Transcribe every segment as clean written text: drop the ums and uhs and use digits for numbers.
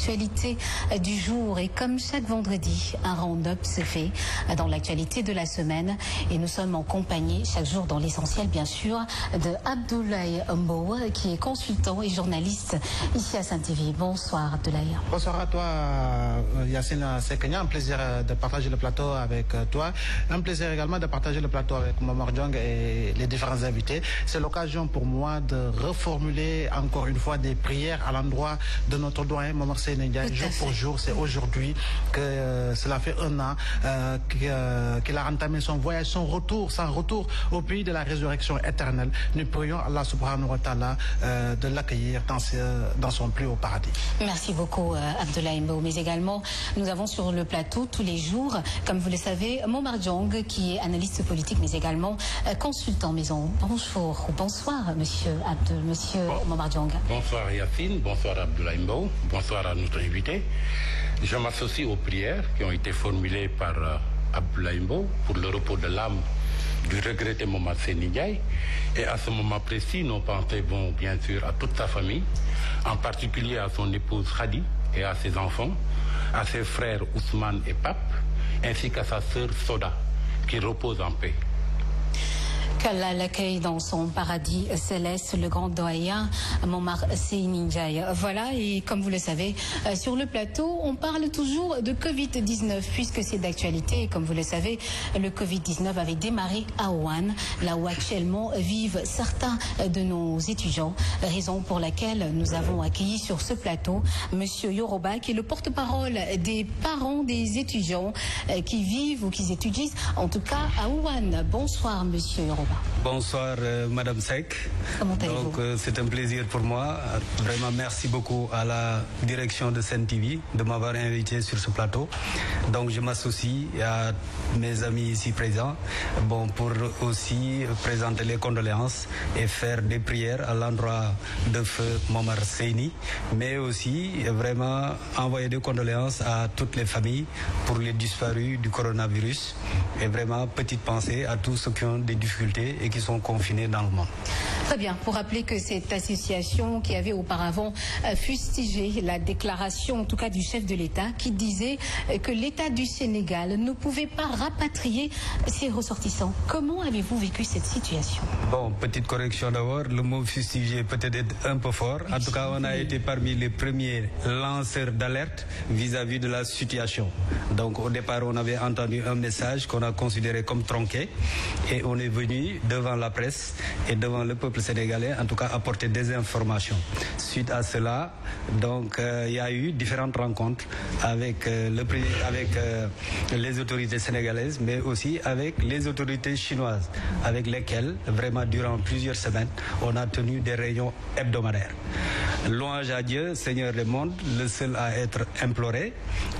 l'actualité du jour. Et comme chaque vendredi, un round-up se fait dans l'actualité de la semaine. Et nous sommes en compagnie chaque jour dans l'essentiel, bien sûr, de Abdoulaye Mbow, qui est consultant et journaliste ici à Saint-TV. Bonsoir Abdoulaye. Bonsoir à toi Yacine Sekenya. Un plaisir de partager le plateau avec toi. Un plaisir également de partager le plateau avec Momar Diong et les différents invités. C'est l'occasion pour moi de reformuler encore une fois des prières à l'endroit de notre doyen Momar Ndiaye. Jour pour jour, c'est aujourd'hui que cela fait un an qu'il a entamé son voyage, son retour au pays de la résurrection éternelle. Nous prions Allah subhanahu wa ta'ala de l'accueillir dans son plus haut paradis. Merci beaucoup Abdoulaye Mbow. Mais également, nous avons sur le plateau tous les jours, comme vous le savez, Momar Diong, qui est analyste politique, mais également consultant maison. Bonjour ou bonsoir, monsieur Momar Diong. Bonsoir Yacine, bonsoir Abdoulaye Mbow, bonsoir à notre invité. Je m'associe aux prières qui ont été formulées par Abdoulaye Mbow pour le repos de l'âme du regretté Momar Ndiaye. Et à ce moment précis, nos pensées vont bien sûr à toute sa famille, en particulier à son épouse Khadi et à ses enfants, à ses frères Ousmane et Pape, ainsi qu'à sa sœur Soda, qui repose en paix. Qu'Allah l'accueille dans son paradis céleste, le grand doyen Momar Ndiaye. Voilà, et comme vous le savez, sur le plateau, on parle toujours de Covid-19, puisque c'est d'actualité. Et comme vous le savez, le Covid-19 avait démarré à Wuhan, là où actuellement vivent certains de nos étudiants. Raison pour laquelle nous avons accueilli sur ce plateau Monsieur Yoroba, qui est le porte-parole des parents des étudiants qui vivent ou qui étudient, en tout cas à Wuhan. Bonsoir, Monsieur Yoroba. Bonsoir Madame Sek. Comment allez-vous? Donc c'est un plaisir pour moi. Vraiment merci beaucoup à la direction de Saint-TV de m'avoir invité sur ce plateau. Donc je m'associe à mes amis ici présents, pour aussi présenter les condoléances et faire des prières à l'endroit de feu Momar Seyni, mais aussi vraiment envoyer des condoléances à toutes les familles pour les disparus du coronavirus, et vraiment petite pensée à tous ceux qui ont des difficultés et qui sont confinés dans le monde. Très bien. Pour rappeler que cette association qui avait auparavant fustigé la déclaration, en tout cas du chef de l'État, qui disait que l'État du Sénégal ne pouvait pas rapatrier ses ressortissants. Comment avez-vous vécu cette situation? Bon, petite correction d'abord, le mot fustigé peut-être un peu fort. En tout cas, on a été parmi les premiers lanceurs d'alerte vis-à-vis de la situation. Donc au départ, on avait entendu un message qu'on a considéré comme tronqué, et on est venu devant la presse et devant le peuple sénégalais, en tout cas apporter des informations. Suite à cela, donc il y a eu différentes rencontres avec les autorités sénégalaises, mais aussi avec les autorités chinoises, avec lesquelles vraiment durant plusieurs semaines on a tenu des réunions hebdomadaires. Louange à Dieu, Seigneur des mondes, le seul à être imploré.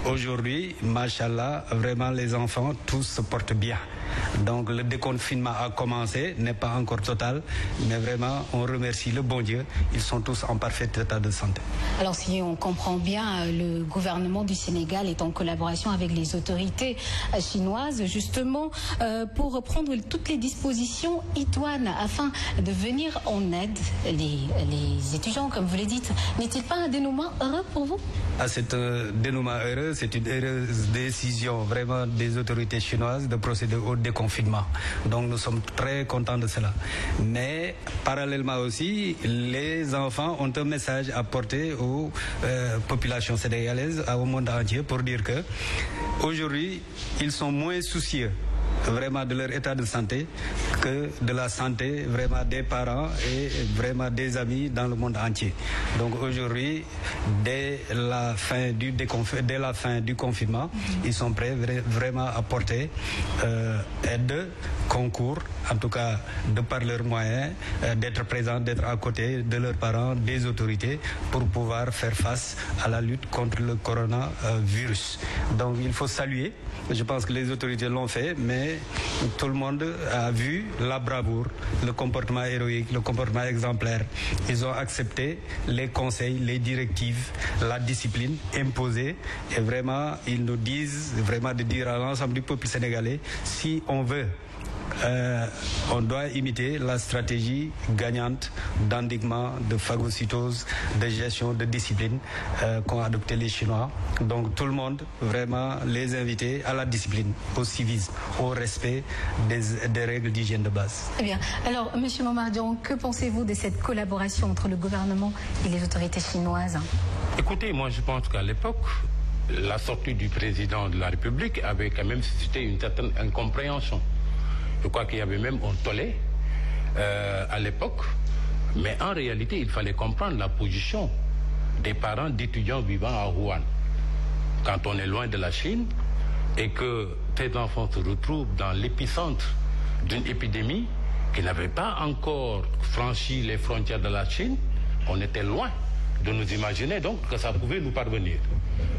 Aujourd'hui, machallah, vraiment les enfants tous se portent bien. Donc le déconfinement a commencé, n'est pas encore total, mais vraiment on remercie le bon Dieu, ils sont tous en parfait état de santé. Alors si on comprend bien, le gouvernement du Sénégal est en collaboration avec les autorités chinoises justement pour prendre toutes les dispositions idoines afin de venir en aide les étudiants, comme vous le dites. N'est-il pas un dénouement heureux pour vous? C'est un dénouement heureux, c'est une heureuse décision vraiment des autorités chinoises de procéder au déconfinement. Donc nous sommes très contents de cela. Mais parallèlement aussi, les enfants ont un message à porter aux populations sénégalaises, au monde entier, pour dire que aujourd'hui, ils sont moins soucieux vraiment de leur état de santé que de la santé vraiment des parents et vraiment des amis dans le monde entier. Donc aujourd'hui, dès la fin du confinement, ils sont prêts vraiment à porter aide, concours, en tout cas de par leurs moyens, d'être présents, d'être à côté de leurs parents, des autorités, pour pouvoir faire face à la lutte contre le coronavirus. Donc il faut saluer, je pense que les autorités l'ont fait, mais tout le monde a vu la bravoure, le comportement héroïque, le comportement exemplaire. Ils ont accepté les conseils, les directives, la discipline imposée, et vraiment ils nous disent vraiment de dire à l'ensemble du peuple sénégalais, si on veut on doit imiter la stratégie gagnante d'endiguement, de phagocytose, de gestion, de discipline qu'ont adopté les Chinois. Donc tout le monde, vraiment, les inviter à la discipline, au civisme, au respect des règles d'hygiène de base. Très bien. Alors, M. Momar Diong, que pensez-vous de cette collaboration entre le gouvernement et les autorités chinoises? Écoutez, moi je pense qu'à l'époque, la sortie du président de la République avait quand même suscité une certaine incompréhension. Je crois qu'il y avait même un tollé à l'époque, mais en réalité, il fallait comprendre la position des parents d'étudiants vivant à Wuhan. Quand on est loin de la Chine et que tes enfants se retrouvent dans l'épicentre d'une épidémie qui n'avait pas encore franchi les frontières de la Chine, on était loin de nous imaginer donc que ça pouvait nous parvenir.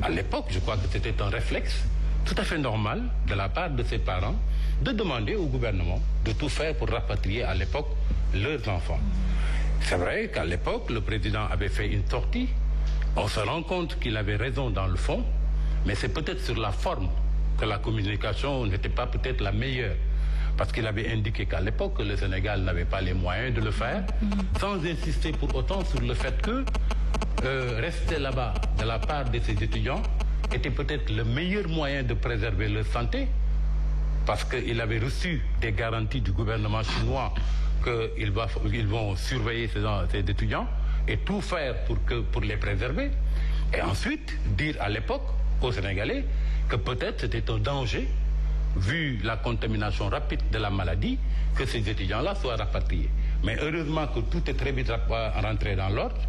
À l'époque, je crois que c'était un réflexe tout à fait normal de la part de ses parents de demander au gouvernement de tout faire pour rapatrier à l'époque leurs enfants. C'est vrai qu'à l'époque, le président avait fait une sortie. On se rend compte qu'il avait raison dans le fond, mais c'est peut-être sur la forme que la communication n'était pas peut-être la meilleure. Parce qu'il avait indiqué qu'à l'époque, le Sénégal n'avait pas les moyens de le faire, sans insister pour autant sur le fait que rester là-bas de la part de ces étudiants était peut-être le meilleur moyen de préserver leur santé, parce qu'il avait reçu des garanties du gouvernement chinois qu'ils vont surveiller ces étudiants et tout faire pour les préserver. Et ensuite, dire à l'époque aux Sénégalais que peut-être c'était un danger, vu la contamination rapide de la maladie, que ces étudiants-là soient rapatriés. Mais heureusement que tout est très vite rentré dans l'ordre.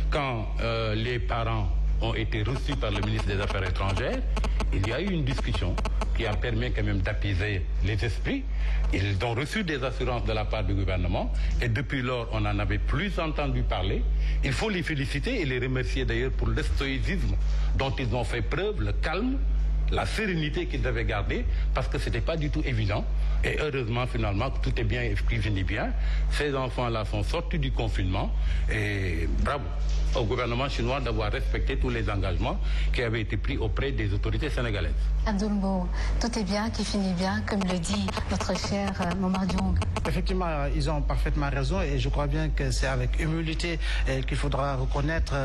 Quand les parents ont été reçus par le ministre des Affaires étrangères, il y a eu une discussion qui a permis quand même d'apaiser les esprits. Ils ont reçu des assurances de la part du gouvernement et depuis lors, on n'en avait plus entendu parler. Il faut les féliciter et les remercier d'ailleurs pour le stoïcisme dont ils ont fait preuve, le calme, la sérénité qu'ils devaient garder, parce que ce n'était pas du tout évident. Et heureusement, finalement, que tout est bien et qui finit bien. Ces enfants-là sont sortis du confinement et bravo au gouvernement chinois d'avoir respecté tous les engagements qui avaient été pris auprès des autorités sénégalaises. Abdoul, tout est bien qui finit bien, comme le dit notre cher Momar Diong. Effectivement, ils ont parfaitement raison et je crois bien que c'est avec humilité qu'il faudra reconnaître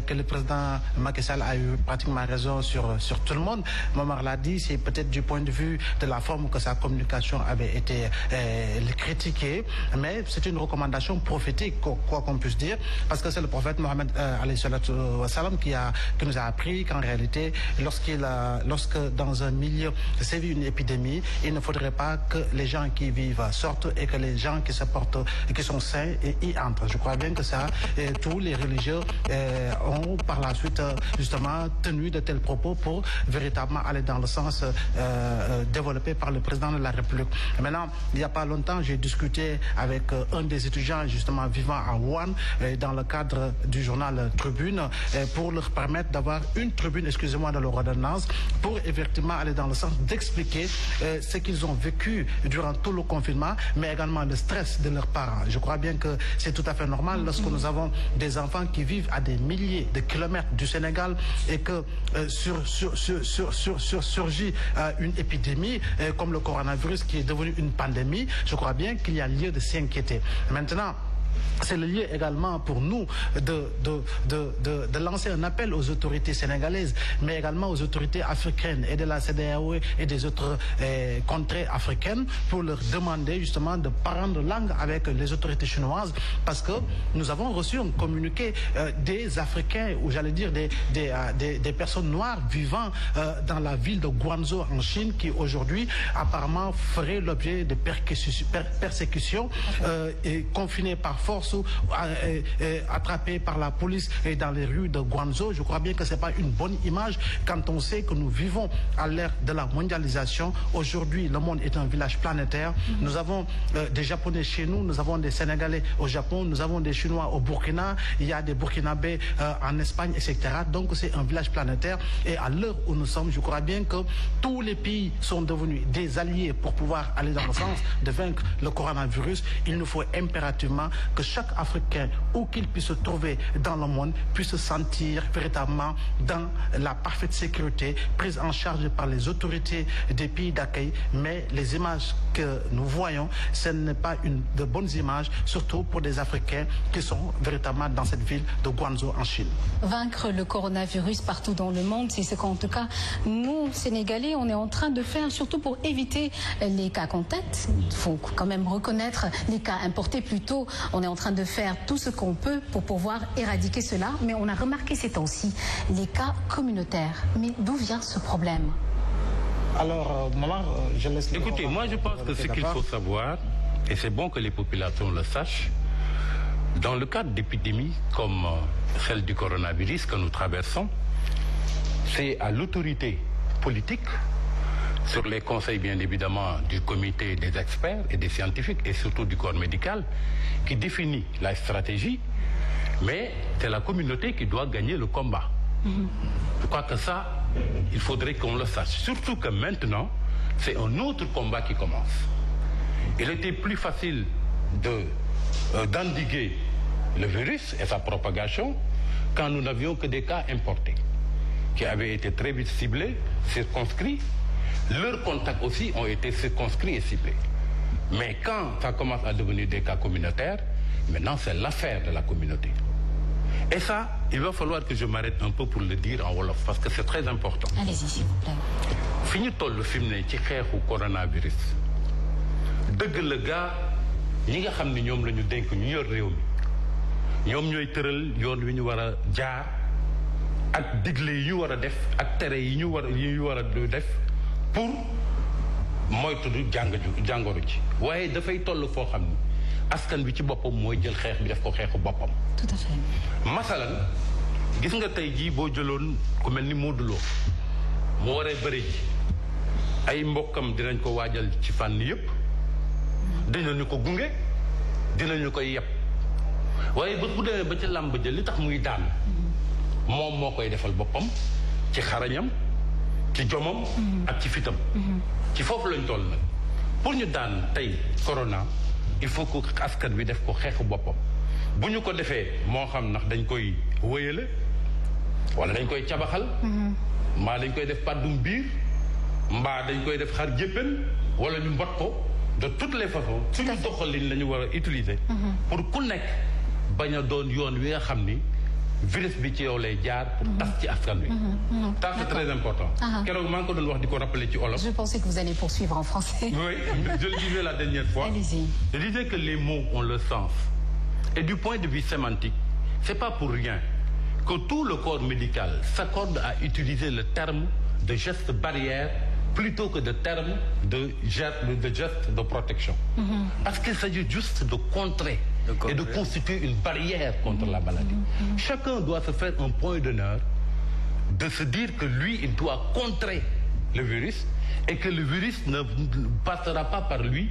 que le président Macky Sall a eu pratiquement raison sur tout le monde. Momar l'a dit, c'est peut-être du point de vue de la forme que sa communication avait été critiquée, mais c'est une recommandation prophétique, quoi qu'on puisse dire, parce que c'est le prophète Mohammed qui nous a appris qu'en réalité, lorsque dans un milieu sévit une épidémie, il ne faudrait pas que les gens qui vivent sortent et que les gens qui se portent, qui sont sains, y entrent. Je crois bien que ça, tous les religieux ont par la suite justement tenu de tels propos pour véritablement aller dans le sens développé par le président de la République. Maintenant, il n'y a pas longtemps, j'ai discuté avec un des étudiants justement vivant à Wuhan dans le cadre du journal Tribune pour leur permettre d'avoir une tribune, excusez-moi, de leur ordonnance pour effectivement aller dans le sens d'expliquer ce qu'ils ont vécu durant tout le confinement, mais également le stress de leurs parents. Je crois bien que c'est tout à fait normal lorsque nous avons des enfants qui vivent à des milliers de kilomètres du Sénégal et que surgit une épidémie comme le coronavirus qui est devenu une pandémie. Je crois bien qu'il y a lieu de s'inquiéter. Maintenant, c'est le lieu également pour nous de lancer un appel aux autorités sénégalaises, mais également aux autorités africaines et de la CEDEAO et des autres contrées africaines pour leur demander justement de prendre langue avec les autorités chinoises, parce que nous avons reçu un communiqué des Africains, ou j'allais dire des personnes noires vivant dans la ville de Guangzhou en Chine, qui aujourd'hui apparemment feraient l'objet de persécutions et confinés par force ou attrapés par la police dans les rues de Guangzhou. Je crois bien que ce n'est pas une bonne image quand on sait que nous vivons à l'ère de la mondialisation. Aujourd'hui, le monde est un village planétaire. Nous avons des Japonais chez nous, nous avons des Sénégalais au Japon, nous avons des Chinois au Burkina, il y a des Burkinabés en Espagne, etc. Donc c'est un village planétaire et à l'heure où nous sommes, je crois bien que tous les pays sont devenus des alliés pour pouvoir aller dans le sens de vaincre le coronavirus. Il nous faut impérativement que chaque Africain, où qu'il puisse se trouver dans le monde, puisse se sentir véritablement dans la parfaite sécurité, prise en charge par les autorités des pays d'accueil. Mais les images que nous voyons, ce n'est pas de bonnes images, surtout pour des Africains qui sont véritablement dans cette ville de Guangzhou en Chine. Vaincre le coronavirus partout dans le monde, c'est ce qu'en tout cas, nous, Sénégalais, on est en train de faire, surtout pour éviter les cas contacts. Il faut quand même reconnaître les cas importés plutôt. On est en train de faire tout ce qu'on peut pour pouvoir éradiquer cela. Mais on a remarqué ces temps-ci les cas communautaires. Mais d'où vient ce problème? Alors, maman, je laisse... Écoutez, moi je pense que ce qu'il faut savoir, et c'est bon que les populations le sachent, dans le cadre d'épidémies comme celle du coronavirus que nous traversons, c'est à l'autorité politique, sur les conseils bien évidemment du comité des experts et des scientifiques et surtout du corps médical, qui définit la stratégie, mais c'est la communauté qui doit gagner le combat. Je crois que ça, il faudrait qu'on le sache. Surtout que maintenant, c'est un autre combat qui commence. Il était plus facile d'endiguer le virus et sa propagation quand nous n'avions que des cas importés, qui avaient été très vite ciblés, circonscrits. Leurs contacts aussi ont été circonscrits et ciblés. Mais quand ça commence à devenir des cas communautaires, maintenant c'est l'affaire de la communauté. Et ça, il va falloir que je m'arrête un peu pour le dire en wolof, parce que c'est très important. Allez-y, s'il vous plaît. fi ñu toll fi mu ne ci xeexu coronavirus dëgg la gaa ñi nga xam ne ñoom la ñu dénk ñu yor réew mi ñoom ñooy tëral yoon wi ñu war a jaar ak digle yi ñu war a def ak tere yi ñu war a def pour moytu jàngoro ji waaye dafay toll foo xam ni askan bi ci boppam mooy jël xeex bi def ko xeexu boppam. Tout à fait. masalan gis nga tey jii boo jëloon ku mel ni Modou Lo mu waree bëri ji ay mbokkam dinañ ko waajal ci fànn yëpp dinañu ko gunge dinañu koy yeb waaye bés bu demee ba ci làmb ja li tax muy daan moom moo koy defal boppam ci xarañam ci jomam ak ci fitam ci foofu lañ toll nag pour ñu daan tey corona il faut que askan wi def ko xeexu boppam bu ñu ko defee moo xam ndax dañ koy wëyale wala dañ koy cabaxal mbaa dañ koy def pàddum biir mbaa dañ koy def xar jéppén wala ñu mbot ko de toutes les façons suñu doxalin la ñu war a utiliser pour ku nekk bañ a doon yoon wi nga xam ni virus bi ci yow lay jaar pour tas ci askan wi. Ça c'est très important. Keroog maa ngi ko doon wax di ko rappeler ci olof. Je pensais que vous allez poursuivre en français. Oui, je le disais la dernière fois. Allez-y. Je disais que les mots ont le sens. Et du point de vue sémantique, c'est pas pour rien que tout le corps médical s'accorde à utiliser le terme de geste barrière plutôt que de terme de geste de protection. Parce qu'il s'agit juste de contrer et de constituer une barrière contre la maladie. Chacun doit se faire un point d'honneur de se dire que lui, il doit contrer le virus et que le virus ne passera pas par lui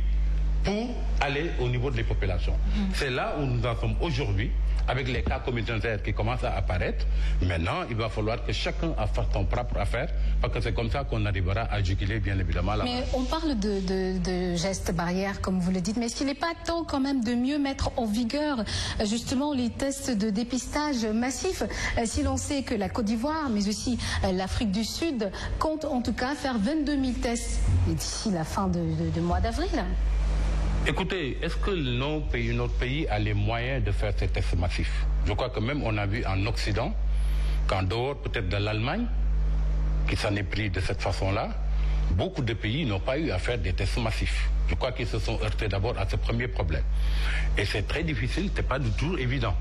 pour aller au niveau des populations. C'est là où nous en sommes aujourd'hui, avec les cas communautaires qui commencent à apparaître. Maintenant, il va falloir que chacun fasse son propre affaire, parce que c'est comme ça qu'on arrivera à juguler, bien évidemment, la maladie. Mais on parle de gestes barrières, comme vous le dites, mais est-ce qu'il n'est pas temps quand même de mieux mettre en vigueur justement les tests de dépistage massifs? Si l'on sait que la Côte d'Ivoire, mais aussi l'Afrique du Sud, compte en tout cas faire 22 000 tests d'ici la fin de mois d'avril. Écoutez, est-ce que notre pays a les moyens de faire ces tests massifs? Je crois que même on a vu en Occident, qu'en dehors peut-être de l'Allemagne, qui s'en est pris de cette façon-là, beaucoup de pays n'ont pas eu à faire des tests massifs. Je crois qu'ils se sont heurtés d'abord à ce premier problème. Et c'est très difficile, c'est pas du tout évident.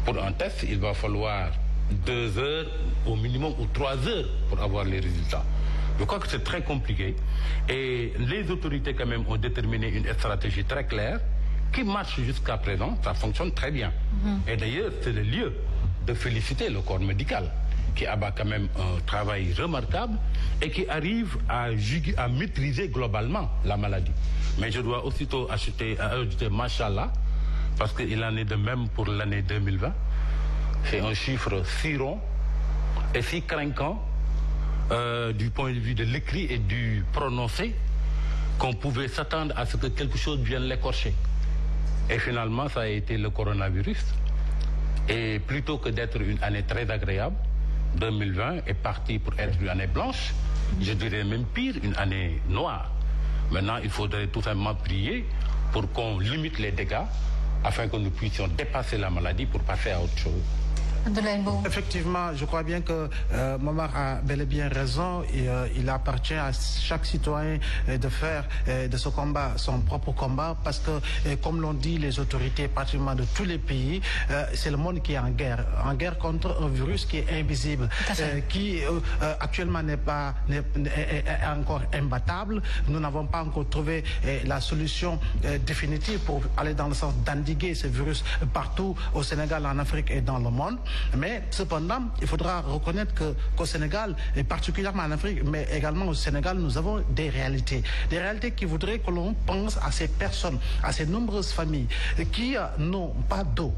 Pour un test, il va falloir 2 heures au minimum ou 3 heures pour avoir les résultats. Je crois que c'est très compliqué et les autorités quand même ont déterminé une stratégie très claire qui marche jusqu'à présent, ça fonctionne très bien. Et d'ailleurs, c'est le lieu de féliciter le corps médical qui abat quand même un travail remarquable et qui arrive à maîtriser globalement la maladie. Mais je dois aussitôt ajouter Machallah, parce qu'il en est de même pour l'année 2020. C'est un chiffre si rond et si craquant du point de vue de l'écrit et du prononcé qu'on pouvait s'attendre à ce que quelque chose vienne l'écorcher. Et finalement, ça a été le coronavirus. Et plutôt que d'être une année très agréable, 2020 est parti pour être une année blanche, je dirais même pire, une année noire. Maintenant, il faudrait tout simplement prier pour qu'on limite les dégâts afin que nous puissions dépasser la maladie pour passer à autre chose. Effectivement, je crois bien que Momar a bel et bien raison. Il appartient à chaque citoyen de faire de ce combat son propre combat parce que, comme l'ont dit les autorités pratiquement de tous les pays, c'est le monde qui est en guerre contre un virus qui est invisible, qui actuellement est encore imbattable. Nous n'avons pas encore trouvé la solution définitive pour aller dans le sens d'endiguer ce virus partout au Sénégal, en Afrique et dans le monde. Mais cependant, il faudra reconnaître qu'au Sénégal, et particulièrement en Afrique, mais également au Sénégal, nous avons des réalités. Des réalités qui voudraient que l'on pense à ces personnes, à ces nombreuses familles qui n'ont pas d'eau,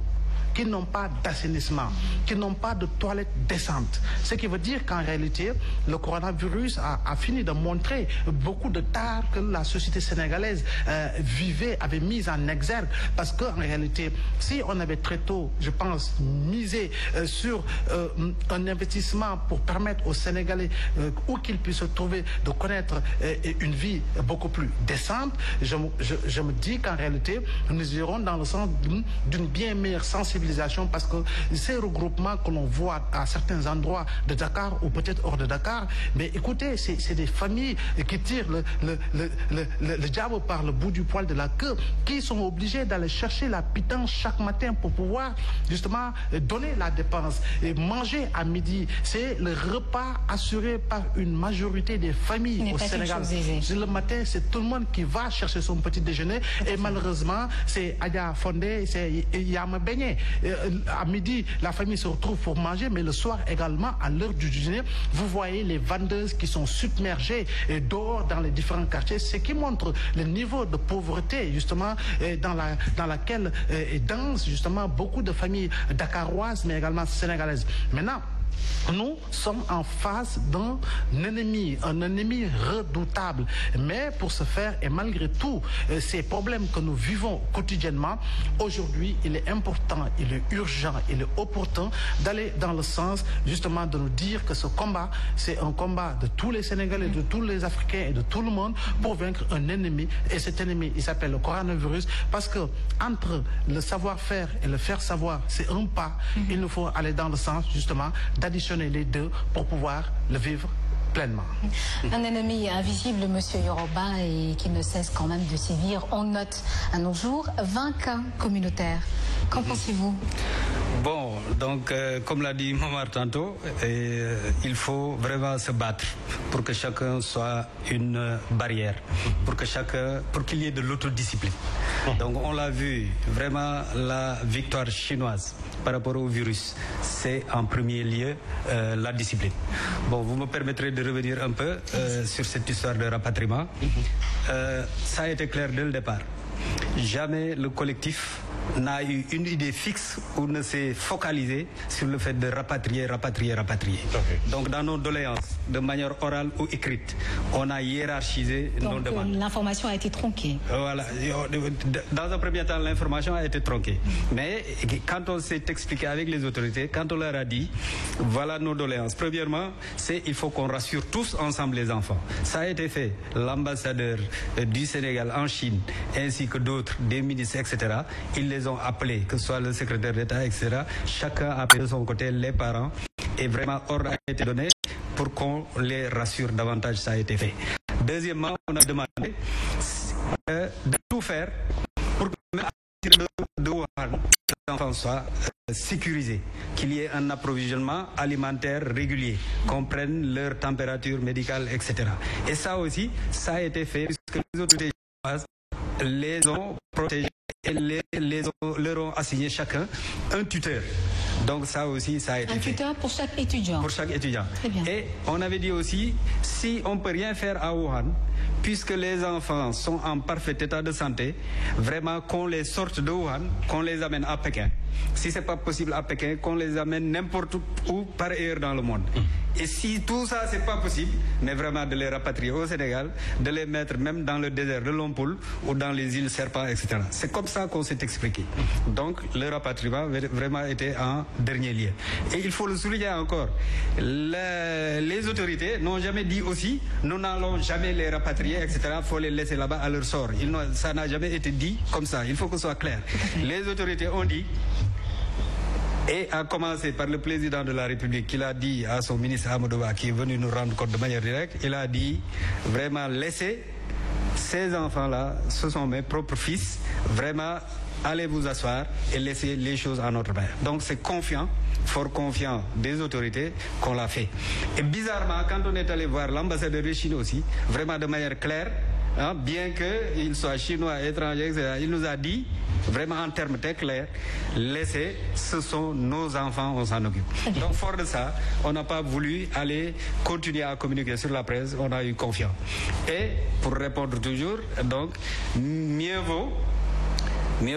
qui n'ont pas d'assainissement, qui n'ont pas de toilettes décentes. Ce qui veut dire qu'en réalité, le coronavirus a fini de montrer beaucoup de tares que la société sénégalaise avait mis en exergue. Parce qu'en réalité, si on avait très tôt, je pense, misé sur un investissement pour permettre aux Sénégalais, où qu'ils puissent se trouver, de connaître une vie beaucoup plus décente, je me dis qu'en réalité, nous irons dans le sens d'une bien meilleure sensibilisation, parce que ces regroupements que l'on voit à certains endroits de Dakar ou peut-être hors de Dakar, mais écoutez, c'est des familles qui tirent le diable par le bout du poil de la queue, qui sont obligés d'aller chercher la pitance chaque matin pour pouvoir justement donner la dépense et manger à midi. C'est le repas assuré par une majorité des familles au Sénégal. Le matin, c'est tout le monde qui va chercher son petit déjeuner et malheureusement, c'est Adia Fondé, c'est Yama Beignet. À midi, la famille se retrouve pour manger, mais le soir également, à l'heure du dîner, vous voyez les vendeuses qui sont submergées et dehors dans les différents quartiers, ce qui montre le niveau de pauvreté, justement, dans laquelle dansent justement beaucoup de familles dakaroises, mais également sénégalaises. Maintenant, nous sommes en face d'un ennemi redoutable. Mais pour ce faire, et malgré tous ces problèmes que nous vivons quotidiennement, aujourd'hui, il est important, il est urgent, il est opportun d'aller dans le sens justement de nous dire que ce combat, c'est un combat de tous les Sénégalais, de tous les Africains et de tout le monde pour vaincre un ennemi. Et cet ennemi, il s'appelle le coronavirus, parce que entre le savoir-faire et le faire savoir, c'est un pas. Il nous faut aller dans le sens justement d'additionner les deux pour pouvoir le vivre pleinement. Un ennemi invisible, monsieur Yoroba, et qui ne cesse quand même de sévir. On note à nos jours 20 cas communautaires. Qu'en pensez-vous? Bon, donc, comme l'a dit Momar tantôt, il faut vraiment se battre pour que chacun soit une barrière, pour qu'il y ait de l'autodiscipline. Donc, on l'a vu, vraiment, la victoire chinoise par rapport au virus, c'est en premier lieu la discipline. Bon, vous me permettrez de revenir un peu sur cette histoire de rapatriement. Ça a été clair dès le départ. Jamais le collectif n'a eu une idée fixe ou ne s'est focalisé sur le fait de rapatrier. Donc dans nos doléances, de manière orale ou écrite, on a hiérarchisé nos demandes. L'information a été tronquée. Voilà. Dans un premier temps, l'information a été tronquée. Mais quand on s'est expliqué avec les autorités, quand on leur a dit, voilà nos doléances. Premièrement, il faut qu'on rassure tous ensemble les enfants. Ça a été fait. L'ambassadeur du Sénégal en Chine, ainsi que d'autres, des ministres, etc., ils les ont appelés, que ce soit le secrétaire d'État, etc. Chacun a appelé de son côté les parents et vraiment ordre a été donné pour qu'on les rassure davantage. Ça a été fait. Deuxièmement, on a demandé de tout faire pour que même à partir de Wuhan, les enfants soient sécurisés, qu'il y ait un approvisionnement alimentaire régulier, qu'on prenne leur température médicale, etc. Et ça aussi, ça a été fait puisque les autorités les ont protégés et leur ont assigné chacun un tuteur. Donc ça aussi, ça a été un tuteur pour chaque étudiant. Pour chaque étudiant. Très bien. Et on avait dit aussi, si on ne peut rien faire à Wuhan, puisque les enfants sont en parfait état de santé, vraiment qu'on les sorte de Wuhan, qu'on les amène à Pékin. si ce n'est pas possible à Pékin, qu'on les amène n'importe où par ailleurs dans le monde. Et si tout ça, ce n'est pas possible, mais vraiment de les rapatrier au Sénégal, de les mettre même dans le désert de Lompoul ou dans les îles Serpents, etc. C'est comme ça qu'on s'est expliqué. Donc, le rapatriement vraiment était en dernier lieu. Et il faut le souligner encore, les autorités n'ont jamais dit aussi, nous n'allons jamais les rapatrier, etc. Il faut les laisser là-bas à leur sort. Ça n'a jamais été dit comme ça. Il faut que ce soit clair. Les autorités ont dit, et à commencer par le président de la République, qui l'a dit à son ministre Amadouba, qui est venu nous rendre compte de manière directe, il a dit vraiment laissez ces enfants-là, ce sont mes propres fils, vraiment allez vous asseoir et laissez les choses en notre main. Donc c'est confiant, fort confiant des autorités qu'on l'a fait. Et bizarrement, quand on est allé voir l'ambassadeur de Chine aussi, vraiment de manière claire, bien qu'il soit chinois, étranger, etc., il nous a dit, vraiment en termes très clairs, laissez, ce sont nos enfants, on s'en occupe. Donc fort de ça, on n'a pas voulu aller continuer à communiquer sur la presse, on a eu confiance. Et pour répondre toujours, donc, mieux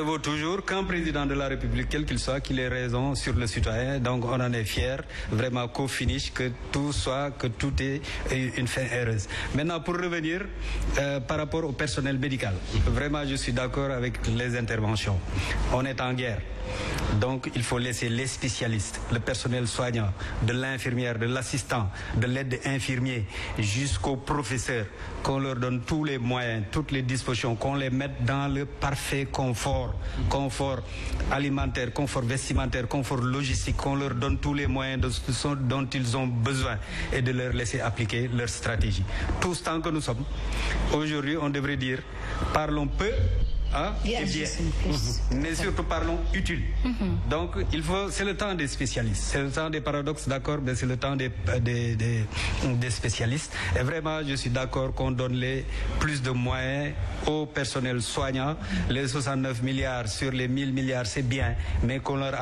vaut toujours qu'un président de la République, quel qu'il soit, qu'il ait raison sur le citoyen. Donc on en est fiers, vraiment qu'au finish, que tout ait une fin heureuse. Maintenant, pour revenir par rapport au personnel médical, vraiment je suis d'accord avec les interventions. On est en guerre. Donc il faut laisser les spécialistes, le personnel soignant, de l'infirmière, de l'assistant, de l'aide infirmier, jusqu'aux professeurs, qu'on leur donne tous les moyens, toutes les dispositions, qu'on les mette dans le parfait confort alimentaire, confort vestimentaire, confort logistique, qu'on leur donne tous les moyens dont ils ont besoin et de leur laisser appliquer leur stratégie. Tout ce temps que nous sommes, aujourd'hui on devrait dire, parlons peu, et bien. Mais surtout parlons utile. Donc c'est le temps des spécialistes, c'est le temps des paradoxes, d'accord, mais c'est le temps des spécialistes. Et vraiment je suis d'accord qu'on donne plus de moyens au personnel soignant. Les 69 milliards sur les 1000 milliards c'est bien, mais qu'on leur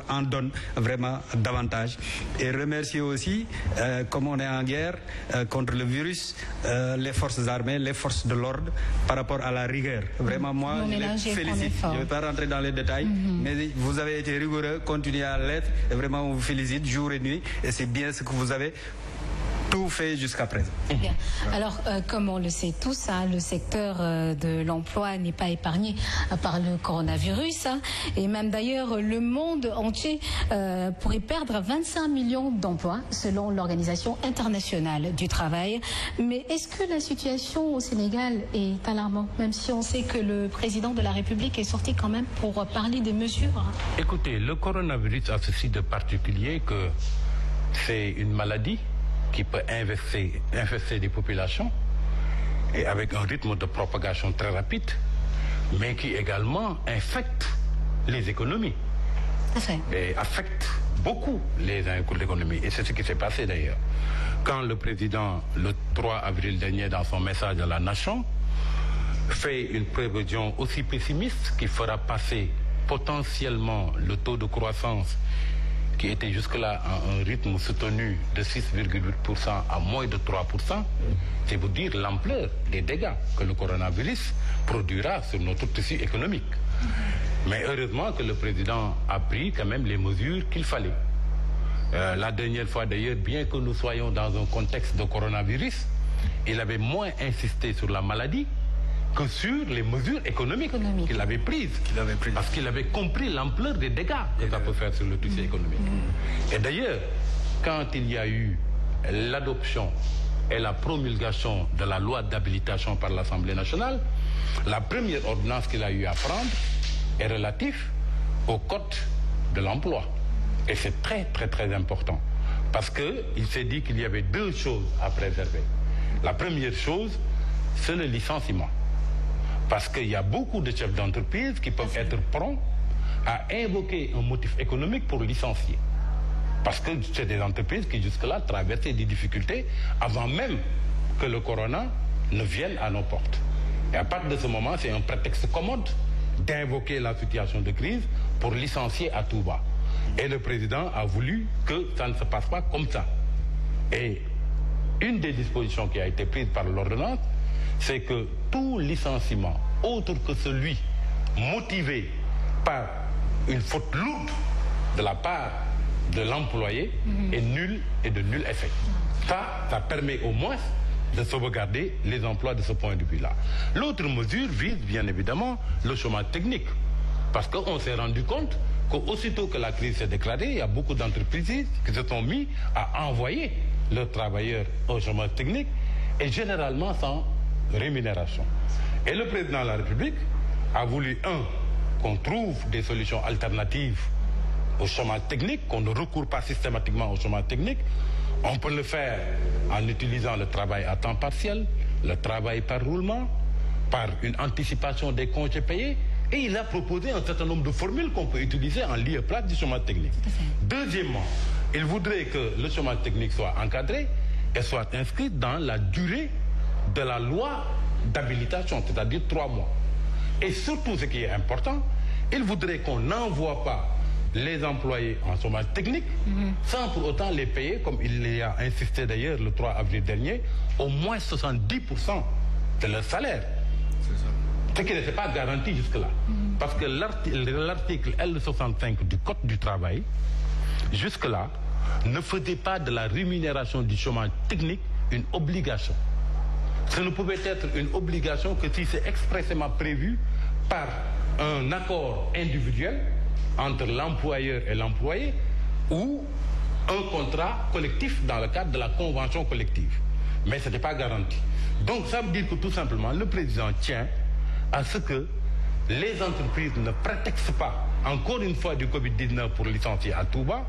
en donne vraiment davantage. Et remercier aussi, comme on est en guerre contre le virus, les forces armées, les forces de l'ordre par rapport à la rigueur. Vraiment moi, je les félicite. Je ne vais pas rentrer dans les détails, mais vous avez été rigoureux, continuez à l'être, et vraiment on vous félicite jour et nuit, et c'est bien ce que vous avez tout fait jusqu'à présent. Bien. Alors, comme on le sait tous, le secteur de l'emploi n'est pas épargné par le coronavirus. Et même d'ailleurs, le monde entier pourrait perdre 25 millions d'emplois selon l'Organisation internationale du travail. Mais est-ce que la situation au Sénégal est alarmante, même si on sait que le président de la République est sorti quand même pour parler des mesures? Écoutez, le coronavirus a ceci de particulier que c'est une maladie qui peut infester des populations et avec un rythme de propagation très rapide, mais qui également infecte les économies. Et affecte beaucoup l'économie. Et c'est ce qui s'est passé d'ailleurs. Quand le président, le 3 avril dernier, dans son message à la nation, fait une prévision aussi pessimiste qui fera passer potentiellement le taux de croissance qui était jusque-là à un rythme soutenu de 6,8% à moins de 3%, c'est vous dire l'ampleur des dégâts que le coronavirus produira sur notre tissu économique. Mais heureusement que le président a pris quand même les mesures qu'il fallait. La dernière fois d'ailleurs, bien que nous soyons dans un contexte de coronavirus, il avait moins insisté sur la maladie que sur les mesures économiques qu'il avait prises. Parce qu'il avait compris l'ampleur des dégâts que ça peut faire sur le tissu économique. Et d'ailleurs, quand il y a eu l'adoption et la promulgation de la loi d'habilitation par l'Assemblée nationale, la première ordonnance qu'il a eu à prendre est relative au code de l'emploi. Et c'est très, très, très important. Parce qu'il s'est dit qu'il y avait deux choses à préserver. La première chose, c'est le licenciement. Parce qu'il y a beaucoup de chefs d'entreprise qui peuvent être prompts à invoquer un motif économique pour licencier. Parce que c'est des entreprises qui jusque-là traversaient des difficultés avant même que le corona ne vienne à nos portes. Et à partir de ce moment, c'est un prétexte commode d'invoquer la situation de crise pour licencier à tout va. Et le président a voulu que ça ne se passe pas comme ça. Et une des dispositions qui a été prise par l'ordonnance, c'est que tout licenciement, autre que celui motivé par une faute lourde de la part de l'employé est nulle et de nul effet. Ça permet au moins de sauvegarder les emplois de ce point de vue-là. L'autre mesure vise bien évidemment le chômage technique. Parce qu'on s'est rendu compte qu'aussitôt que la crise s'est déclarée, il y a beaucoup d'entreprises qui se sont mis à envoyer leurs travailleurs au chômage technique et généralement sans rémunération. Et le président de la République a voulu, qu'on trouve des solutions alternatives au chômage technique, qu'on ne recourt pas systématiquement au chômage technique. On peut le faire en utilisant le travail à temps partiel, le travail par roulement, par une anticipation des congés payés. Et il a proposé un certain nombre de formules qu'on peut utiliser en lieu et place du chômage technique. Deuxièmement, il voudrait que le chômage technique soit encadré et soit inscrit dans la durée de la loi d'habilitation, c'est-à-dire 3 mois. Et surtout, ce qui est important, il voudrait qu'on n'envoie pas les employés en chômage technique sans pour autant les payer, comme il y a insisté d'ailleurs le 3 avril dernier, au moins 70% de leur salaire. Ce qui n'était pas garanti jusque-là. Parce que l'article L65 du Code du travail, jusque-là, ne faisait pas de la rémunération du chômage technique une obligation. Ce ne pouvait être une obligation que si c'est expressément prévu par un accord individuel entre l'employeur et l'employé ou un contrat collectif dans le cadre de la convention collective. Mais ce n'était pas garanti. Donc ça veut dire que tout simplement, le président tient à ce que les entreprises ne prétextent pas, encore une fois, du Covid-19 pour licencier à tout va,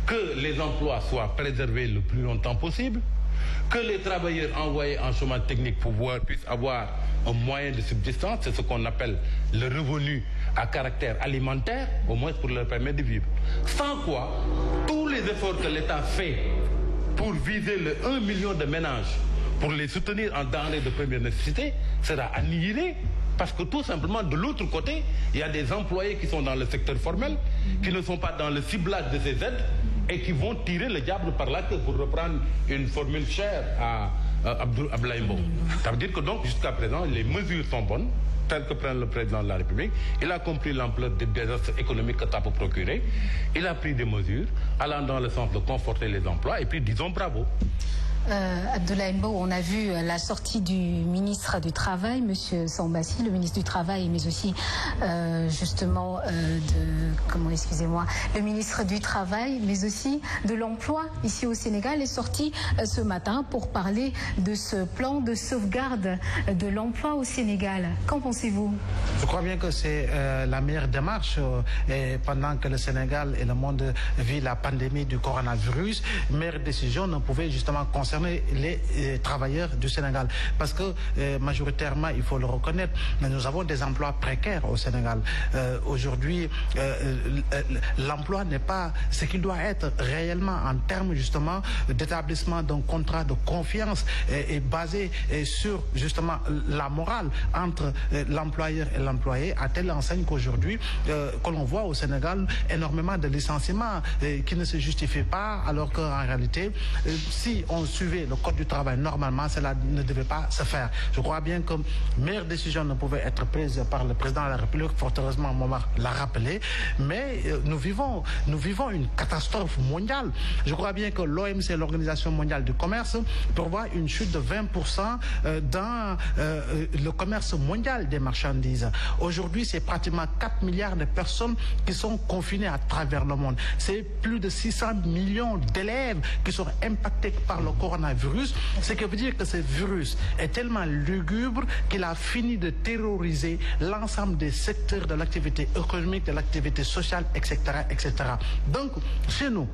que les emplois soient préservés le plus longtemps possible, que les travailleurs envoyés en chômage technique puissent avoir un moyen de subsistance, c'est ce qu'on appelle le revenu à caractère alimentaire, au moins pour leur permettre de vivre. Sans quoi, tous les efforts que l'État fait pour viser le 1 million de ménages, pour les soutenir en denrées de première nécessité, sera annihilé. Parce que tout simplement, de l'autre côté, il y a des employés qui sont dans le secteur formel, qui ne sont pas dans le ciblage de ces aides et qui vont tirer le diable par la queue, pour reprendre une formule chère à Abdoulaye Mbow. Ça veut dire que donc, jusqu'à présent, les mesures sont bonnes, telles que prend le président de la République. Il a compris l'ampleur des désastres économiques que ça peut procurer. Il a pris des mesures allant dans le sens de conforter les emplois et puis disons bravo. Abdoulaye Mbow, on a vu la sortie du ministre du Travail, M. Sambassi, le ministre du Travail, mais aussi justement le ministre du Travail, mais aussi de l'Emploi ici au Sénégal, est sorti ce matin pour parler de ce plan de sauvegarde de l'emploi au Sénégal. Qu'en pensez-vous? Je crois bien que c'est la meilleure démarche et pendant que le Sénégal et le monde vivent la pandémie du coronavirus, meilleure décision ne pouvait justement concerner les travailleurs du Sénégal. Parce que majoritairement, il faut le reconnaître, nous avons des emplois précaires au Sénégal. Aujourd'hui, l'emploi n'est pas ce qu'il doit être réellement en termes justement d'établissement d'un contrat de confiance et basé sur justement la morale entre l'employeur et l'employé, à telle enseigne qu'aujourd'hui, que l'on voit au Sénégal énormément de licenciements qui ne se justifient pas, alors qu'en réalité, si on suivait le code du travail normalement, cela ne devait pas se faire. Je crois bien que meilleure décision ne pouvait être prise par le président de la République, fort heureusement Momar l'a rappelé, mais nous vivons une catastrophe mondiale. Je crois bien que l'OMC, l'Organisation mondiale du commerce, prévoit une chute de 20% dans le commerce mondial des marchandises. Aujourd'hui, c'est pratiquement 4 milliards de personnes qui sont confinées à travers le monde. C'est plus de 600 millions d'élèves qui sont impactés par le coronavirus, ce qui veut dire que ce virus est tellement lugubre qu'il a fini de terroriser l'ensemble des secteurs de l'activité économique, de l'activité sociale, etc., etc. Donc, chez nous,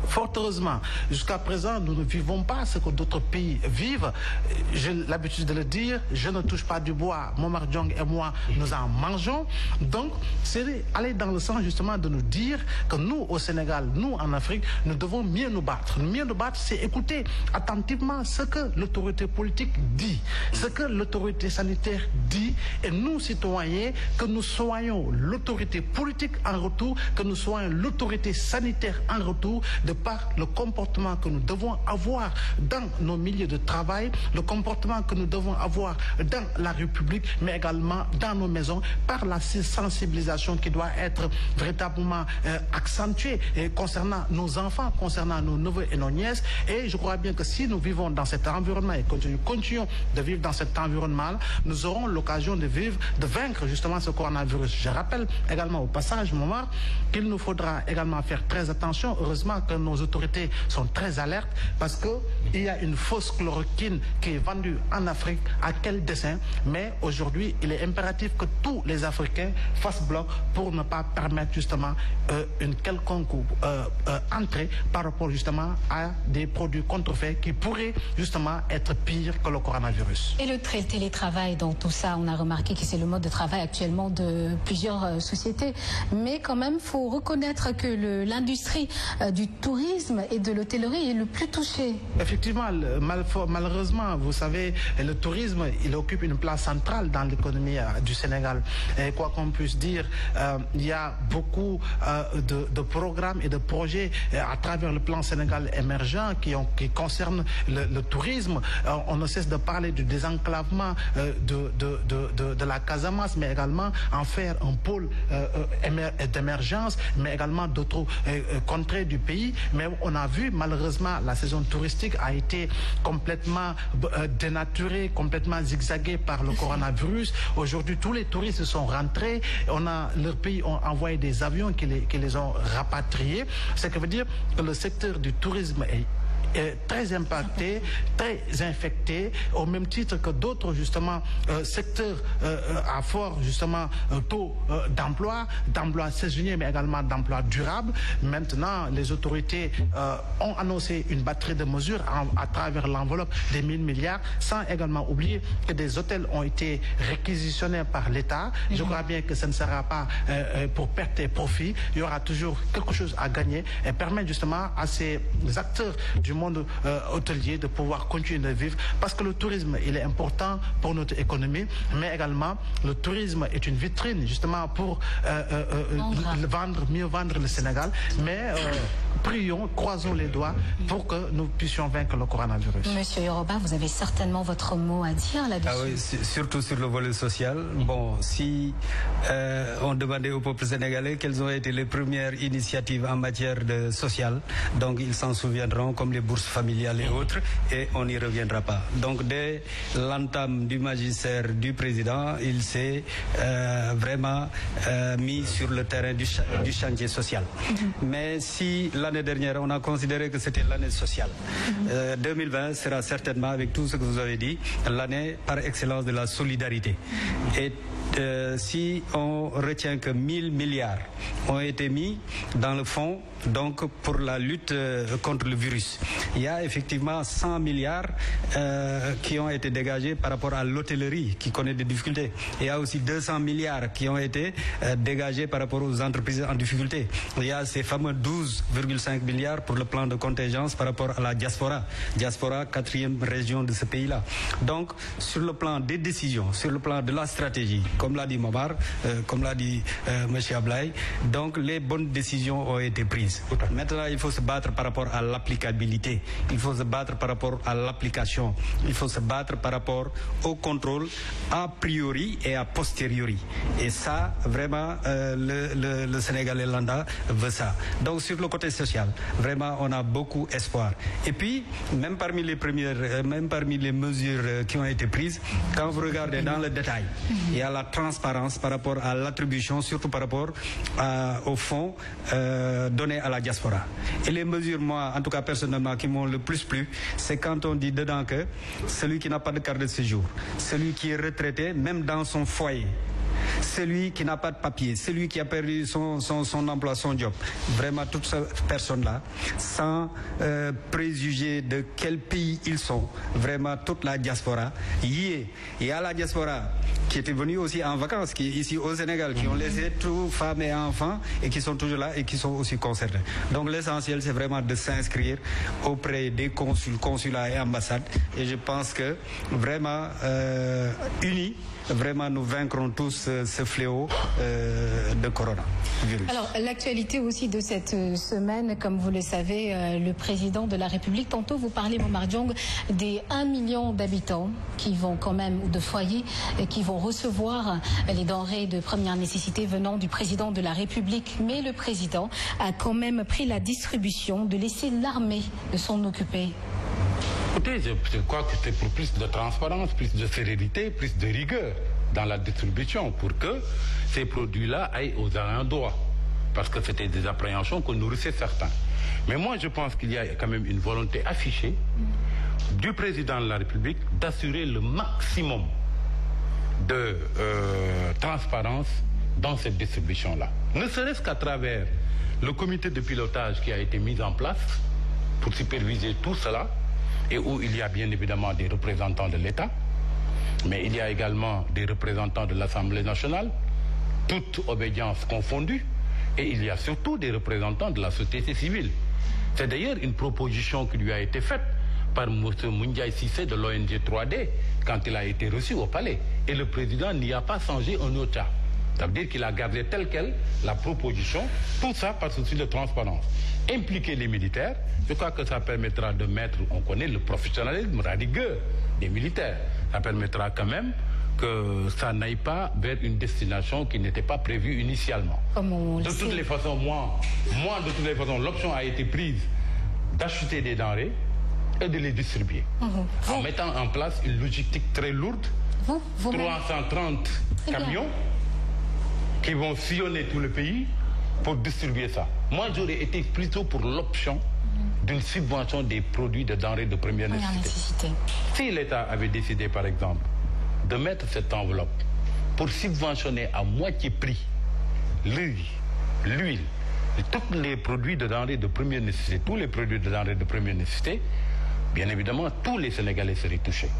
fort heureusement, jusqu'à présent, nous ne vivons pas ce que d'autres pays vivent. J'ai l'habitude de le dire, je ne touche pas du bois. Momar Djong et moi, nous en mangeons. Donc, c'est aller dans le sens justement de nous dire que nous, au Sénégal, nous, en Afrique, nous devons mieux nous battre. Mieux nous battre, c'est écouter attentivement ce que l'autorité politique dit, ce que l'autorité sanitaire dit, et nous, citoyens, que nous soyons l'autorité politique en retour, que nous soyons l'autorité sanitaire en retour, de par le comportement que nous devons avoir dans nos milieux de travail, le comportement que nous devons avoir dans la République, mais également dans nos maisons, par la sensibilisation qui doit être véritablement accentuée concernant nos enfants, concernant nos neveux et nos nièces. Et je crois bien que si nous vivons dans cet environnement et continuons de vivre dans cet environnement, nous aurons l'occasion de vaincre justement ce coronavirus. Je rappelle également au passage, Momar, qu'il nous faudra également faire très attention. Heureusement que nos autorités sont très alertes parce qu'il y a une fausse chloroquine qui est vendue en Afrique. À quel dessein? Mais aujourd'hui, il est impératif que tous les Africains fassent bloc pour ne pas permettre justement une quelconque entrée par rapport justement à des produits contrefaits qui pourraient justement être pires que le coronavirus. Et le télétravail dans tout ça, on a remarqué que c'est le mode de travail actuellement de plusieurs sociétés. Mais quand même, il faut reconnaître que l'industrie du tourisme et de l'hôtellerie est le plus touchée. Effectivement, malheureusement, vous savez, le tourisme, il occupe une place centrale dans l'économie du Sénégal. Et quoi qu'on puisse dire, il y a beaucoup de programmes et de projets à travers le plan Sénégal émergent qui concernent le tourisme. On ne cesse de parler du désenclavement de la Casamance, mais également en faire un pôle d'émergence, mais également d'autres contrées du pays. Mais on a vu, malheureusement, la saison touristique a été complètement dénaturée, complètement zigzaguée par le coronavirus. Aujourd'hui, tous les touristes sont rentrés. Leurs pays ont envoyé des avions qui les ont rapatriés. Ce qui veut dire que le secteur du tourisme est très impacté, très infecté, au même titre que d'autres justement secteurs à fort justement taux d'emploi saisonnier, mais également d'emploi durable. Maintenant, les autorités ont annoncé une batterie de mesures à travers l'enveloppe des 1000 milliards, sans également oublier que des hôtels ont été réquisitionnés par l'État. Je crois bien que ce ne sera pas pour perte et profit. Il y aura toujours quelque chose à gagner et permettre justement à ces acteurs du monde hôtelier de pouvoir continuer de vivre, parce que le tourisme, il est important pour notre économie, mais également le tourisme est une vitrine justement pour mieux vendre le Sénégal. Mais prions, croisons les doigts pour que nous puissions vaincre le coronavirus. Monsieur Yoroba, vous avez certainement votre mot à dire là-dessus. Ah oui, surtout sur le volet social. Bon, si on demandait au peuple sénégalais quelles ont été les premières initiatives en matière de social, donc ils s'en souviendront, comme les bourses familiales et autres, et on n'y reviendra pas. Donc dès l'entame du magistère du président, il s'est vraiment mis sur le terrain du chantier social. Mais si l'année dernière, on a considéré que c'était l'année sociale, 2020 sera certainement, avec tout ce que vous avez dit, l'année par excellence de la solidarité. Et si on retient que 1000 milliards ont été mis dans le fonds donc pour la lutte contre le virus, il y a effectivement 100 milliards qui ont été dégagés par rapport à l'hôtellerie qui connaît des difficultés. Il y a aussi 200 milliards qui ont été dégagés par rapport aux entreprises en difficulté. Il y a ces fameux 12,5 milliards pour le plan de contingence par rapport à la diaspora. Diaspora, 4e région de ce pays-là. Donc, sur le plan des décisions, sur le plan de la stratégie, comme l'a dit Momar, comme l'a dit M. Ablaye, donc les bonnes décisions ont été prises. Maintenant, il faut se battre par rapport à l'applicabilité. Il faut se battre par rapport à l'application. Il faut se battre par rapport au contrôle a priori et a posteriori. Et ça, vraiment, le Sénégalais lambda veut ça. Donc, sur le côté social, vraiment, on a beaucoup espoir. Et puis, même parmi les mesures qui ont été prises, quand vous regardez dans le détail, il y a la transparence par rapport à l'attribution, surtout par rapport aux fonds donnés à la diaspora. Et les mesures, moi, en tout cas personnellement, qui m'ont le plus plu, c'est quand on dit dedans que celui qui n'a pas de carte de séjour, celui qui est retraité, même dans son foyer, celui qui n'a pas de papier, celui qui a perdu son emploi, son job, vraiment toutes ces personnes-là, sans préjuger de quel pays ils sont, vraiment toute la diaspora y est. Et à la diaspora, qui étaient venus aussi en vacances, qui ici au Sénégal, qui ont laissé tout, femmes et enfants, et qui sont toujours là et qui sont aussi concernés. Donc l'essentiel, c'est vraiment de s'inscrire auprès des consulats et ambassades. Et je pense que vraiment unis, vraiment nous vaincrons tous ce fléau de coronavirus. Alors l'actualité aussi de cette semaine, comme vous le savez, le président de la République, tantôt vous parlez, Momar Diong, des 1 million d'habitants qui vont quand même, ou de foyers, qui vont recevoir les denrées de première nécessité venant du président de la République. Mais le président a quand même pris la distribution de laisser l'armée de s'en occuper. Écoutez, je crois que c'est pour plus de transparence, plus de sérénité, plus de rigueur dans la distribution pour que ces produits-là aillent aux ayants droit. Parce que c'était des appréhensions que nourrissaient certains. Mais moi, je pense qu'il y a quand même une volonté affichée du président de la République d'assurer le maximum de transparence dans cette distribution-là. Ne serait-ce qu'à travers le comité de pilotage qui a été mis en place pour superviser tout cela, et où il y a bien évidemment des représentants de l'État, mais il y a également des représentants de l'Assemblée nationale, toute obédience confondue, et il y a surtout des représentants de la société civile. C'est d'ailleurs une proposition qui lui a été faite par M. Moundiaï Cissé de l'ONG 3D quand il a été reçu au palais. Et le président n'y a pas changé un iota. Ça veut dire qu'il a gardé telle quelle la proposition, tout ça par souci de transparence. Impliquer les militaires, je crois que ça permettra de mettre, on connaît le professionnalisme, la rigueur des militaires. Ça permettra quand même que ça n'aille pas vers une destination qui n'était pas prévue initialement. De toutes les façons, de toutes les façons, l'option a été prise d'acheter des denrées et de les distribuer. En mettant en place une logistique très lourde, 330 camions qui vont sillonner tout le pays pour distribuer ça. Moi, j'aurais été plutôt pour l'option d'une subvention des produits de denrées de première nécessité. Si l'État avait décidé, par exemple, de mettre cette enveloppe pour subventionner à moitié prix l'huile, tous les produits de denrées de première nécessité, tous les produits de denrées de première nécessité, bien évidemment, tous les Sénégalais seraient touchés.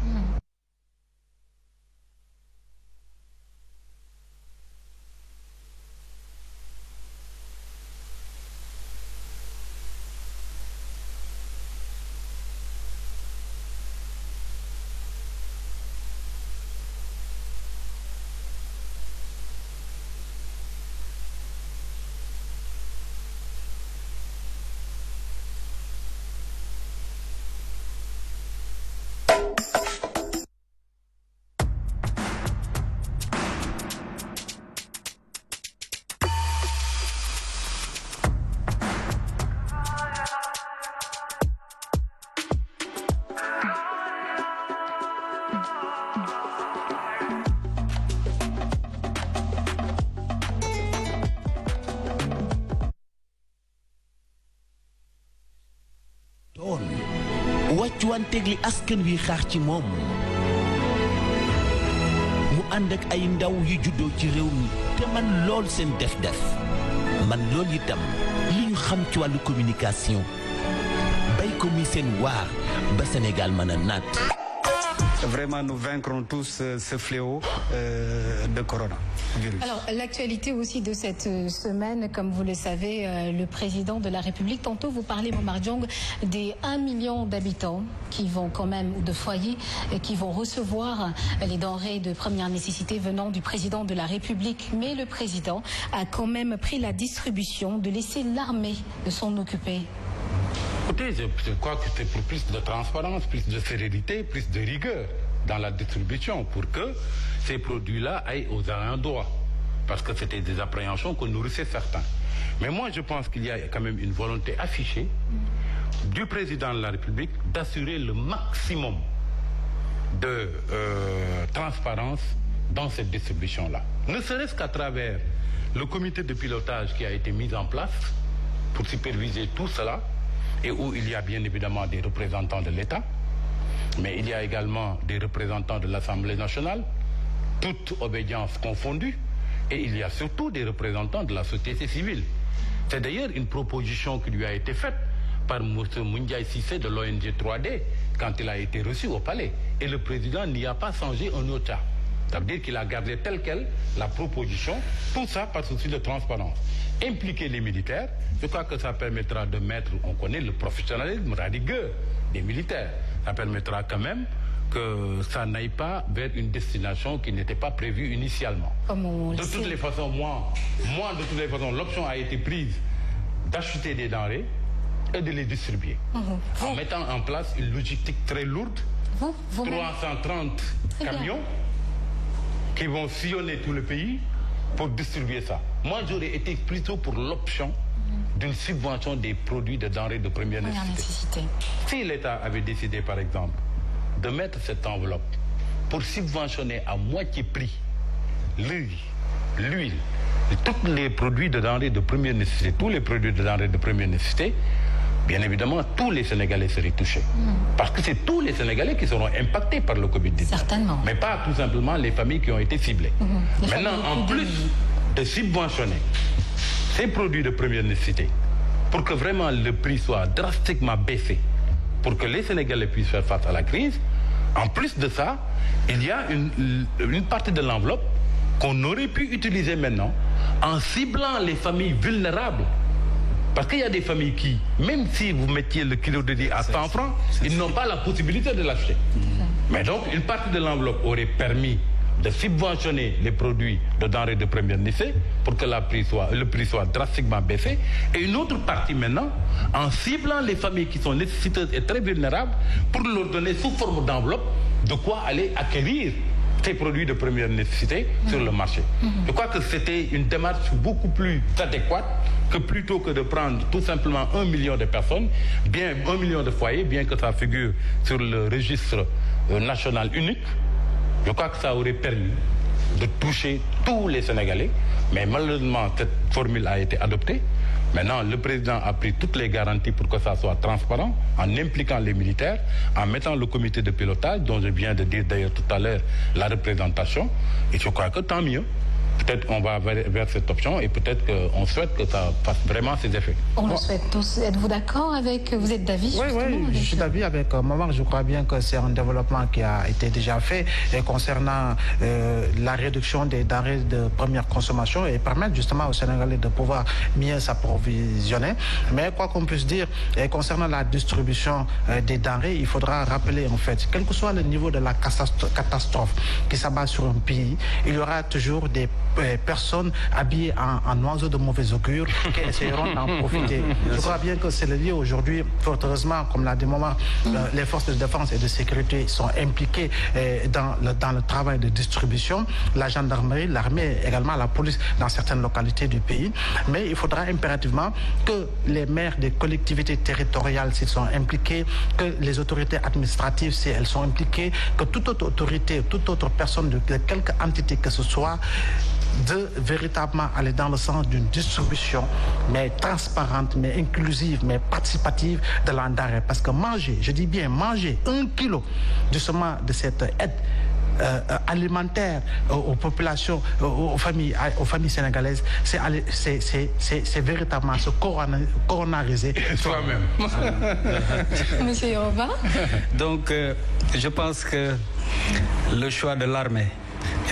wàccuwanteeg li askan wi xaar ci moom mu ànd ak ay ndaw yu juddoo ci réew mi te man lool seen def-def man lool itam li ñu xam ci wàllu communication bay ko muy seen waar ba Sénégal mën a naat. Vraiment, nous vaincrons tous ce fléau de coronavirus. Alors, l'actualité aussi de cette semaine, comme vous le savez, le président de la République, tantôt vous parlez, Momar Diong, des 1 million d'habitants qui vont quand même, ou de foyers, qui vont recevoir les denrées de première nécessité venant du président de la République. Mais le président a quand même pris la distribution de laisser l'armée de s'en occuper. Écoutez, je crois que c'est pour plus de transparence, plus de sérénité, plus de rigueur dans la distribution pour que ces produits-là aillent aux ayants droit. Parce que c'était des appréhensions que nourrissaient certains. Mais moi, je pense qu'il y a quand même une volonté affichée du président de la République d'assurer le maximum de transparence dans cette distribution-là. Ne serait-ce qu'à travers le comité de pilotage qui a été mis en place pour superviser tout cela, et où il y a bien évidemment des représentants de l'État, mais il y a également des représentants de l'Assemblée nationale, toute obédience confondue, et il y a surtout des représentants de la société civile. C'est d'ailleurs une proposition qui lui a été faite par M. Moundiaï Cissé de l'ONG 3D quand il a été reçu au palais. Et le président n'y a pas changé un iota. Ça veut dire qu'il a gardé telle quelle la proposition, tout ça par souci de transparence. Impliquer les militaires, je crois que ça permettra de mettre, on connaît le professionnalisme rigueur des militaires. Ça permettra quand même que ça n'aille pas vers une destination qui n'était pas prévue initialement. De toutes les façons, de toutes les façons, l'option a été prise d'acheter des denrées et de les distribuer. En mettant en place une logistique très lourde, 330 camions qui vont sillonner tout le pays pour distribuer ça. Moi, j'aurais été plutôt pour l'option d'une subvention des produits de denrées de première nécessité. Si l'État avait décidé, par exemple, de mettre cette enveloppe pour subventionner à moitié prix l'huile, tous les produits de denrées de première nécessité, tous les produits de denrées de première nécessité, bien évidemment, tous les Sénégalais seraient touchés. Parce que c'est tous les Sénégalais qui seront impactés par le Covid-19. Certainement. Mais pas tout simplement les familles qui ont été ciblées. Maintenant, en plus de subventionner ces produits de première nécessité, pour que vraiment le prix soit drastiquement baissé, pour que les Sénégalais puissent faire face à la crise, en plus de ça, il y a une partie de l'enveloppe qu'on aurait pu utiliser maintenant en ciblant les familles vulnérables. Parce qu'il y a des familles qui, même si vous mettiez le kilo de riz à 100 francs, ils n'ont pas la possibilité de l'acheter. Mais donc, une partie de l'enveloppe aurait permis de subventionner les produits de denrées de première nécessité pour que le prix soit drastiquement baissé. Et une autre partie maintenant, en ciblant les familles qui sont nécessiteuses et très vulnérables, pour leur donner sous forme d'enveloppe de quoi aller acquérir ces produits de première nécessité sur le marché. Je crois que c'était une démarche beaucoup plus adéquate que plutôt que de prendre tout simplement 1 million de personnes, bien 1 million de foyers, bien que ça figure sur le registre national unique. Je crois que ça aurait permis de toucher tous les Sénégalais. Mais malheureusement, cette formule a été adoptée. Maintenant, le président a pris toutes les garanties pour que ça soit transparent, en impliquant les militaires, en mettant le comité de pilotage, dont je viens de dire d'ailleurs tout à l'heure la représentation. Et je crois que tant mieux. Peut-être qu'on va vers cette option et peut-être qu'on souhaite que ça fasse vraiment ses effets. On le souhaite tous. Êtes-vous d'accord avec... Vous êtes d'avis? Oui, je suis d'avis avec Maman. Je crois bien que c'est un développement qui a été déjà fait et concernant la réduction des denrées de première consommation et permettre justement aux Sénégalais de pouvoir mieux s'approvisionner. Mais quoi qu'on puisse dire, concernant la distribution des denrées, il faudra rappeler en fait, quel que soit le niveau de la catastrophe qui s'abat sur un pays, il y aura toujours des personnes habillées en oiseaux de mauvais augure qui essaieront d'en profiter. Je crois bien que c'est le lieu aujourd'hui, fort heureusement, comme l'a dit Maman, les forces de défense et de sécurité sont impliquées dans le travail de distribution, la gendarmerie, l'armée, également la police dans certaines localités du pays. Mais il faudra impérativement que les maires des collectivités territoriales, s'ils sont impliqués, que les autorités administratives, si elles sont impliquées, que toute autre autorité, toute autre personne de quelque entité que ce soit, de véritablement aller dans le sens d'une distribution, mais transparente, mais inclusive, mais participative de la denrée. Parce que manger, je dis bien manger 1 kilo justement de cette aide alimentaire aux populations, aux familles sénégalaises, c'est véritablement se coronariser soi-même. Monsieur Yoruba. Donc, je pense que le choix de l'armée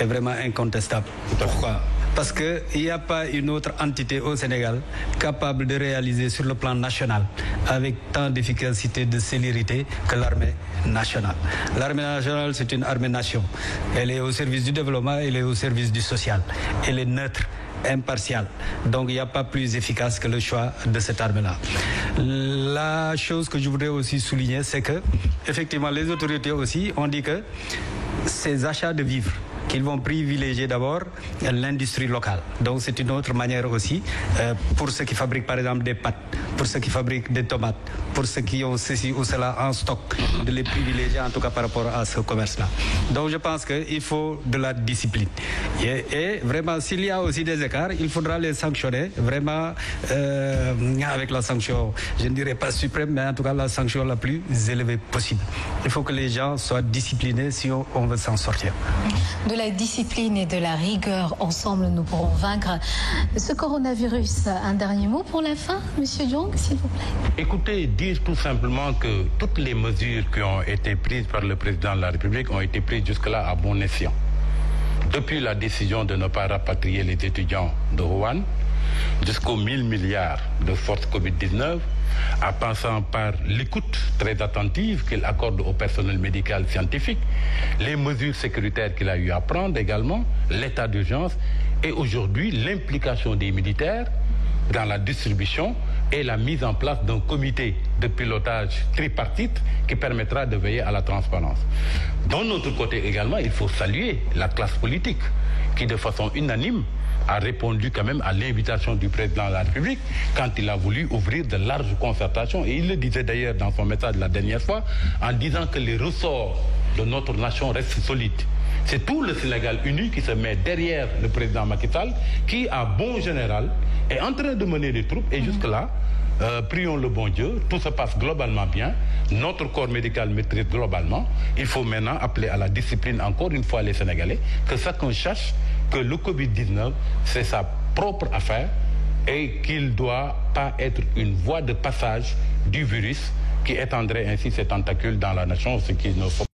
est vraiment incontestable. Pourquoi? Parce qu'il n'y a pas une autre entité au Sénégal capable de réaliser sur le plan national avec tant d'efficacité, de célérité que l'armée nationale. L'armée nationale, c'est une armée-nation. Elle est au service du développement, elle est au service du social. Elle est neutre, impartiale. Donc il n'y a pas plus efficace que le choix de cette armée-là. La chose que je voudrais aussi souligner, c'est que, effectivement, les autorités aussi ont dit que ces achats de vivres, qu'ils vont privilégier d'abord l'industrie locale. Donc c'est une autre manière aussi pour ceux qui fabriquent par exemple des pâtes, pour ceux qui fabriquent des tomates, pour ceux qui ont ceci ou cela en stock, de les privilégier en tout cas par rapport à ce commerce-là. Donc je pense qu'il faut de la discipline. Et vraiment, s'il y a aussi des écarts, il faudra les sanctionner vraiment avec la sanction, je ne dirais pas suprême, mais en tout cas la sanction la plus élevée possible. Il faut que les gens soient disciplinés si on veut s'en sortir. De la discipline et de la rigueur, ensemble, nous pourrons vaincre ce coronavirus. Un dernier mot pour la fin, Monsieur Diong, s'il vous plaît. Écoutez, dire tout simplement que toutes les mesures qui ont été prises par le président de la République ont été prises jusque-là à bon escient. depuis la décision de ne pas rapatrier les étudiants de Wuhan, jusqu'aux 1000 milliards de force Covid-19, en passant par l'écoute très attentive qu'il accorde au personnel médical scientifique, les mesures sécuritaires qu'il a eu à prendre également, l'état d'urgence et aujourd'hui l'implication des militaires dans la distribution et la mise en place d'un comité de pilotage tripartite qui permettra de veiller à la transparence. D'un autre côté également, il faut saluer la classe politique qui de façon unanime a répondu quand même à l'invitation du président de la République quand il a voulu ouvrir de larges concertations. Et il le disait d'ailleurs dans son message la dernière fois en disant que les ressorts de notre nation restent solides. C'est tout le Sénégal uni qui se met derrière le président Macky Sall qui, à bon général, est en train de mener les troupes et jusque-là, prions le bon Dieu, tout se passe globalement bien, notre corps médical maîtrise globalement. Il faut maintenant appeler à la discipline encore une fois les Sénégalais, que chacun sache que le Covid-19, c'est sa propre affaire et qu'il ne doit pas être une voie de passage du virus qui étendrait ainsi ses tentacules dans la nation, ce qui ne faut